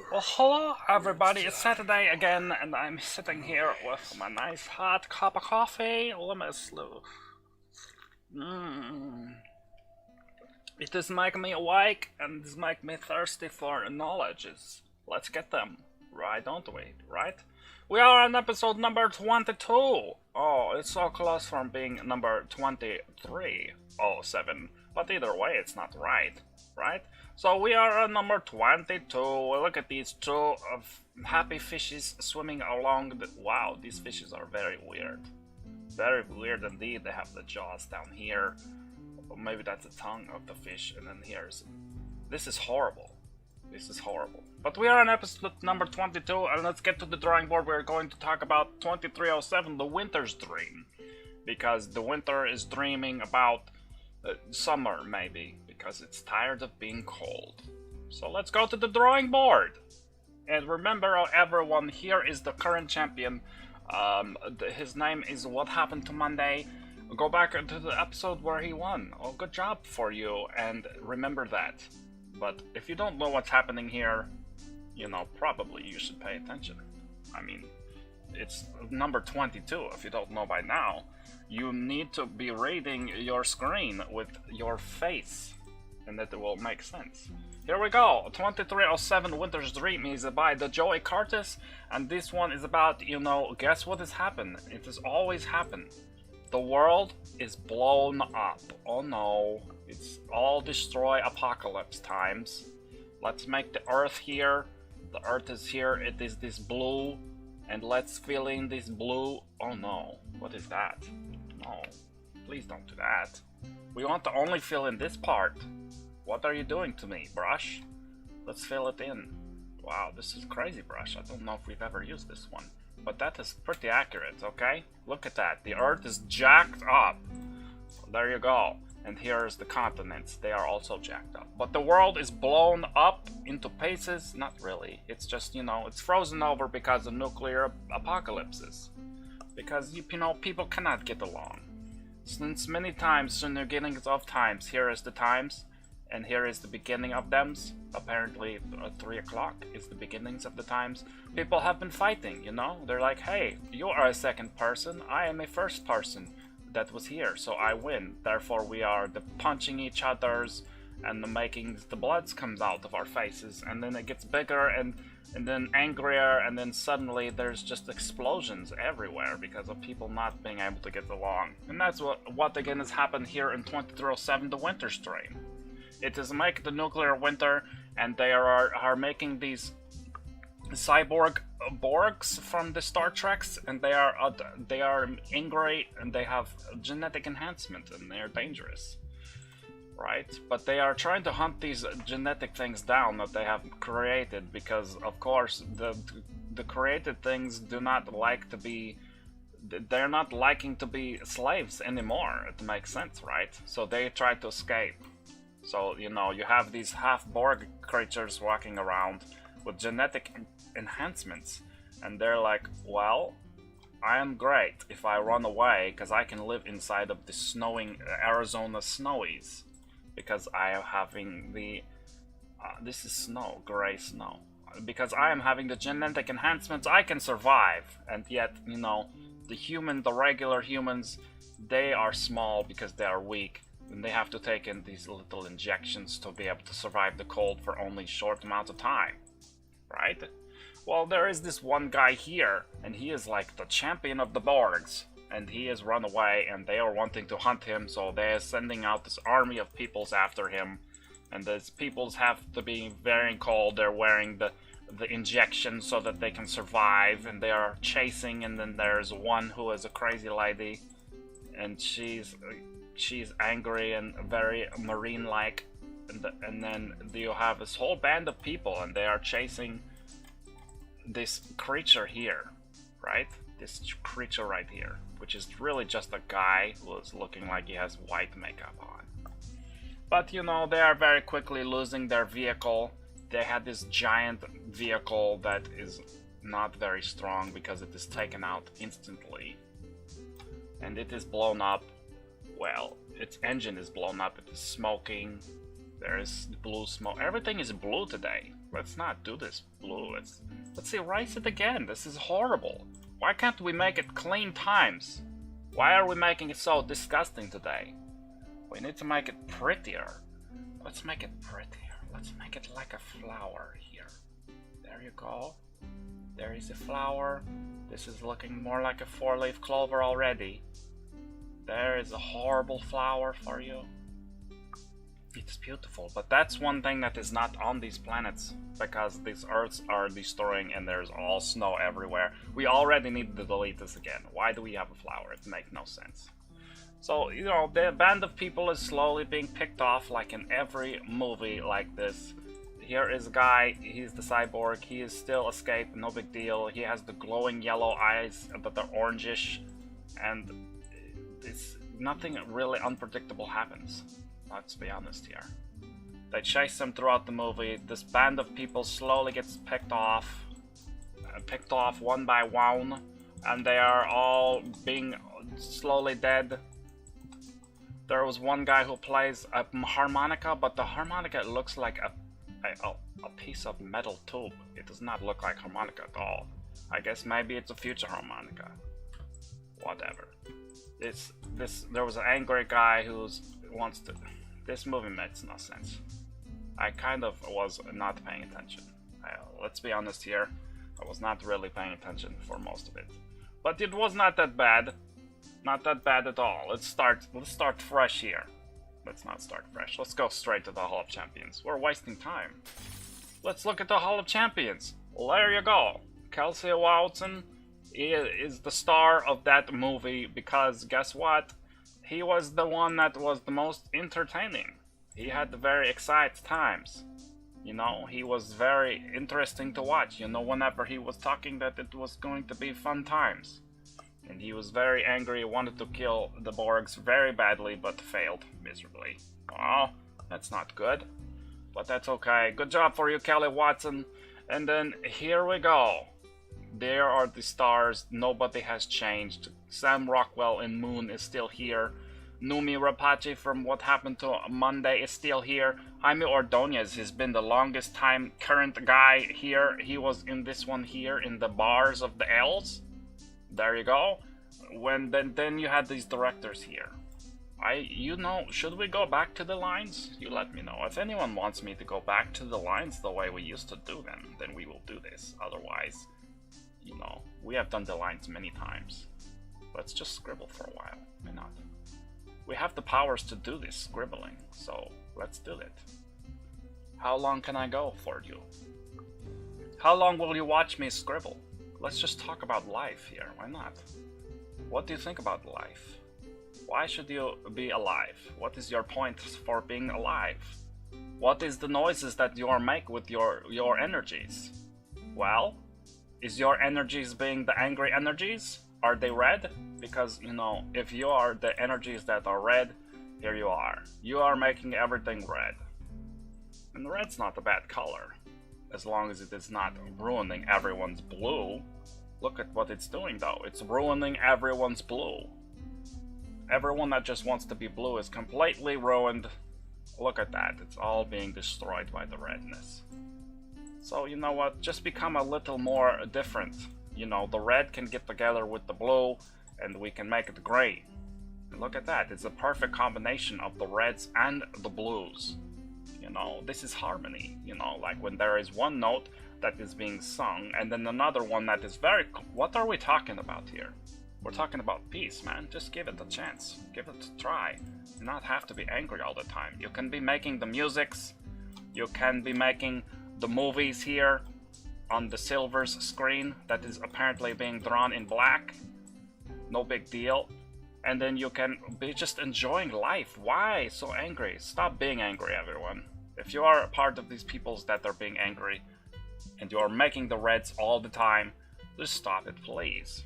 Well, hello everybody, it's Saturday again, and I'm sitting here with my nice hot cup of coffee. Let me slew. It does make me awake, and does make me thirsty for knowledges. Let's get them, right, don't we, right? We are on episode number 22. Oh, it's so close from being number 2307, but either way, it's not right, right? So we are on number 22. Look at these two happy fishes swimming along the... Wow, these fishes are very weird. Very weird indeed. They have the jaws down here. Or maybe that's the tongue of the fish, and then here's... This is horrible. This is horrible. But we are on episode number 22, and let's get to the drawing board. We're going to talk about 2307, the winter's dream. Because the winter is dreaming about summer, maybe. Because it's tired of being cold. So let's go to the drawing board. And remember, everyone, here is the current champion. His name is What Happened to Monday. Go back to the episode where he won. Oh, good job for you, and remember that. But if you don't know what's happening here, you know, probably you should pay attention. I mean, it's number 22, if you don't know by now. You need to be reading your screen with your face, and that will make sense. Here we go. 2307 Winter's Dream is by the Joey Curtis, and this one is about, you know, guess what has happened? It has always happened. The world is blown up. Oh no. It's all destroy apocalypse times. Let's make the earth here. The earth is here. It is this blue. And let's fill in this blue. Oh no. What is that? No. Please don't do that. We want to only fill in this part. What are you doing to me, brush? Let's fill it in. Wow, this is crazy, brush. I don't know if we've ever used this one. But that is pretty accurate, okay? Look at that. The earth is jacked up. There you go. And here's the continents. They are also jacked up. But the world is blown up into pieces. Not really. It's just, you know, it's frozen over because of nuclear apocalypses. Because, you know, people cannot get along. Since many times, in the beginnings of times, here is the times. And here is the beginning of them. Apparently, 3 o'clock is the beginnings of the times. People have been fighting, you know? They're like, hey, you are a second person. I am a first person that was here, so I win. Therefore, we are the punching each other's and the making the bloods comes out of our faces. And then it gets bigger and then angrier. And then suddenly there's just explosions everywhere because of people not being able to get along. And that's what again has happened here in 2307, the Winter's Dream. It is make the nuclear winter, and they are making these cyborg Borgs from the Star Treks, and they are angry, and they have genetic enhancement, and they are dangerous, right? But they are trying to hunt these genetic things down that they have created, because of course the created things do not like to be. They're not liking to be slaves anymore. It makes sense, right? So they try to escape. So, you know, you have these half-Borg creatures walking around with genetic enhancements. And they're like, well, I am great if I run away because I can live inside of the snowing Arizona snowies. Because I am having the... this is snow, gray snow. Because I am having the genetic enhancements, I can survive. And yet, you know, the regular humans, they are small because they are weak. And they have to take in these little injections to be able to survive the cold for only short amounts of time, right? Well, there is this one guy here, and he is like the champion of the Borgs, and he has run away, and they are wanting to hunt him, so they are sending out this army of peoples after him, and these peoples have to be very cold. They're wearing the injection so that they can survive, and they are chasing, and then there's one who is a crazy lady, and she's angry and very marine-like, and then you have this whole band of people, and they are chasing this creature here, right? This creature right here, which is really just a guy who is looking like he has white makeup on. But, you know, they are very quickly losing their vehicle. They had this giant vehicle that is not very strong because it is taken out instantly. And it is blown up. Well, its engine is blown up, it is smoking, there is blue smoke, everything is blue today. Let's not do this blue. Let's erase it again. This is horrible. Why can't we make it clean times? Why are we making it so disgusting today? We need to make it prettier. Let's make it prettier. Let's make it like a flower here. There you go. There is a flower. This is looking more like a 4-leaf clover already. There is a horrible flower for you. It's beautiful, but that's one thing that is not on these planets, because these Earths are destroying and there's all snow everywhere. We already need to delete this again. Why do we have a flower? It makes no sense. So, you know, the band of people is slowly being picked off, like in every movie like this. Here is a guy, he's the cyborg, he is still escaped, no big deal. He has the glowing yellow eyes, but they're orangish, and nothing really unpredictable happens. Let's be honest here. They chase him throughout the movie. This band of people slowly gets picked off one by one, and they are all being slowly dead. There was one guy who plays a harmonica, but the harmonica looks like a piece of metal tube. It does not look like harmonica at all. I guess maybe it's a future harmonica. Whatever. There was an angry guy who wants to. This movie makes no sense. I kind of was not paying attention. Let's be honest here. I was not really paying attention for most of it, but it was not that bad. Not that bad at all. Let's start fresh here. Let's not start fresh. Let's go straight to the Hall of Champions. We're wasting time. Let's look at the Hall of Champions. Well, there you go. Kelsey Watson is the star of that movie because guess what? He was the one that was the most entertaining. He had the very exciting times. You know, he was very interesting to watch. You know, whenever he was talking that it was going to be fun times. And he was very angry, wanted to kill the Borgs very badly, but failed miserably. Oh, that's not good. But that's okay. Good job for you, Kelly Watson. And then here we go. There are the stars. Nobody has changed. Sam Rockwell in Moon is still here. Numi Rapace from What Happened to Monday is still here. Jaime Ordonez has been the longest time current guy here. He was in this one here in the bars of the L's. There you go. Then you had these directors here. Should we go back to the lines? You let me know. If anyone wants me to go back to the lines the way we used to do them, then we will do this. Otherwise, you know, we have done the lines many times. Let's just scribble for a while. Why not? We have the powers to do this scribbling, so let's do it. How long can I go for you? How long will you watch me scribble? Let's just talk about life here, why not? What do you think about life? Why should you be alive? What is your point for being alive? What is the noises that you make with your energies? Well, is your energies being the angry energies? Are they red? Because, you know, if you are the energies that are red, here you are. You are making everything red. And red's not a bad color, as long as it is not ruining everyone's blue. Look at what it's doing though. It's ruining everyone's blue. Everyone that just wants to be blue is completely ruined. Look at that. It's all being destroyed by the redness. So you know what? Just become a little more different. You know, the red can get together with the blue and we can make it gray. And look at that. It's a perfect combination of the reds and the blues. You know, this is harmony. You know, like when there is one note that is being sung and then another one that is very... What are we talking about here? We're talking about peace, man. Just give it a chance. Give it a try. You not have to be angry all the time. You can be making the musics. You can be making the movies here on the Silver's screen that is apparently being drawn in black. No big deal. And then you can be just enjoying life. Why so angry? Stop being angry, everyone. If you are a part of these peoples that are being angry and you are making the reds all the time, just stop it, please.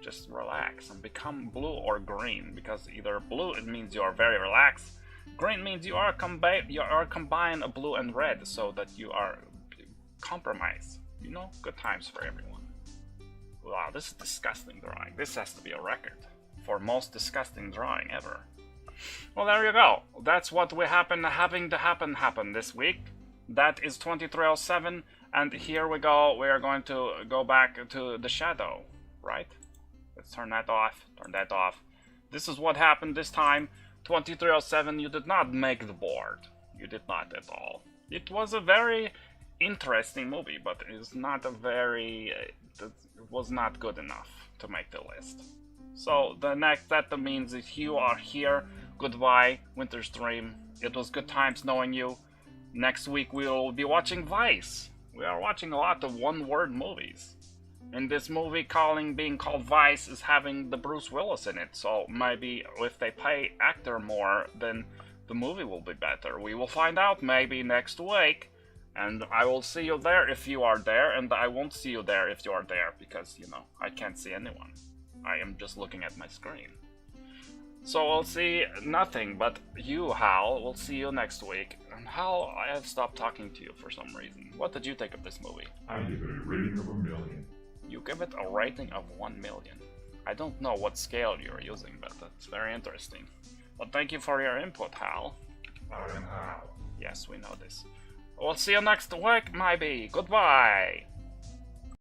Just relax and become blue or green, because either blue it means you are very relaxed, green means you are combine blue and red so that you are compromised. You know, good times for everyone. Wow, this is disgusting drawing. This has to be a record for most disgusting drawing ever. Well, there you go. That's what we having to happen this week. That is 2307, and here we go. We are going to go back to the shadow, right? Let's turn that off. Turn that off. This is what happened this time. 2307, you did not make the board. You did not at all. It was a very interesting movie, but it's not a very... it was not good enough to make the list. So that means that you are here. Goodbye, Winter's Dream. It was good times knowing you. Next week we will be watching Vice. We are watching a lot of one-word movies. And this movie being called Vice is having the Bruce Willis in it, so maybe if they pay actor more, then the movie will be better. We will find out maybe next week, and I will see you there if you are there, and I won't see you there if you are there, because, you know, I can't see anyone. I am just looking at my screen. So we'll see nothing but you, Hal. We'll see you next week. And Hal, I have stopped talking to you for some reason. What did you think of this movie? I give it a rating of 1 million. You give it a rating of 1 million. I don't know what scale you're using, but that's very interesting. Well, thank you for your input, Hal. I am Hal. Yes, we know this. We'll see you next week, maybe. Goodbye!